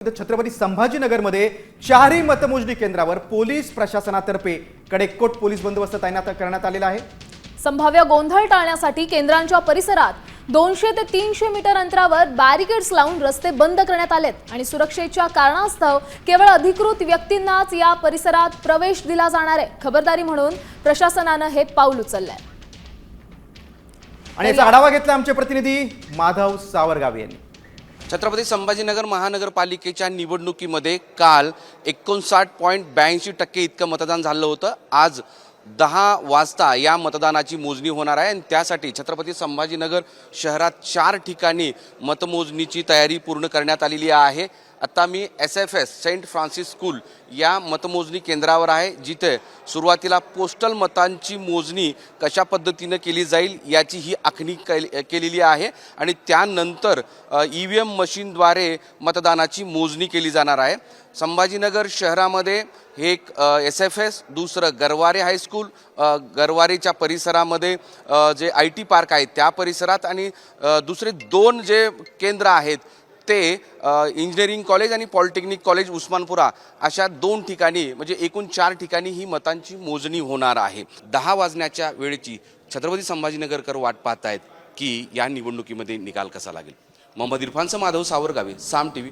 छत्रपती संभाजीनगरमध्ये चारही मतमोजणी केंद्रावर पोलीस प्रशासनातर्फे कडेकोट पोलीस बंदोबस्त तैनात करण्यात आलेला आहे। संभाव्य गोंधळ टाळण्यासाठी केंद्रांच्या परिसरात 200 ते 300 मीटर अंतरावर बॅरिकेड्स लावून रस्ते बंद करण्यात आलेत आणि सुरक्षेच्या कारणास्तव केवळ अधिकृत व्यक्तींनाच या परिसरात प्रवेश दिला जाणार आहे। खबरदारी म्हणून प्रशासनाने हे पाऊल उचलले आहे आणि याचा आढावा घेतला आमचे प्रतिनिधी माधव सावरगावे यांनी। छत्रपती संभाजीनगर महानगरपालिकेच्या निवडणुकीमध्ये काल 59.82% इतकं मतदान झालं होतं। आज 10 वाजता या मतदानाची मोजणी होणार आहे आणि त्यासाठी छत्रपती संभाजीनगर शहरात 4 ठिकाणी मतमोजणीची तयारी पूर्ण करण्यात आलेली आहे। आता मी SFS सेंट फ्रान्सिस स्कूल या मतमोजणी केंद्रावर आहे, जिथे सुरुवातीला पोस्टल मतांची मोजणी कशा पद्धतीने केली जाईल याची ही आखणी केलेली आहे आणि त्यानंतर EVM मशीनद्वारे मतदानाची मोजणी केली जाणार आहे। संभाजीनगर शहरामध्ये हे एक SFS, दुसरं गरवारे हायस्कूल, गरवारेच्या परिसरामध्ये जे IT पार्क आहे त्या परिसरात आणि दुसरे 2 जे केंद्र आहेत ते इंजिनिअरिंग कॉलेज आणि पॉलिटेक्निक कॉलेज उस्मानपुरा अशा 2 ठिकाणी म्हणजे एकूण 4 ठिकाणी ही मतांची मोजणी होणार आहे। 10 वाजण्याच्या वेळेची छत्रपती संभाजीनगरकर वाट पाहत आहेत की या निवडणुकीमध्ये निकाल कसा लागेल। मोहम्मद इरफानचं माधव सावरगावे, साम TV।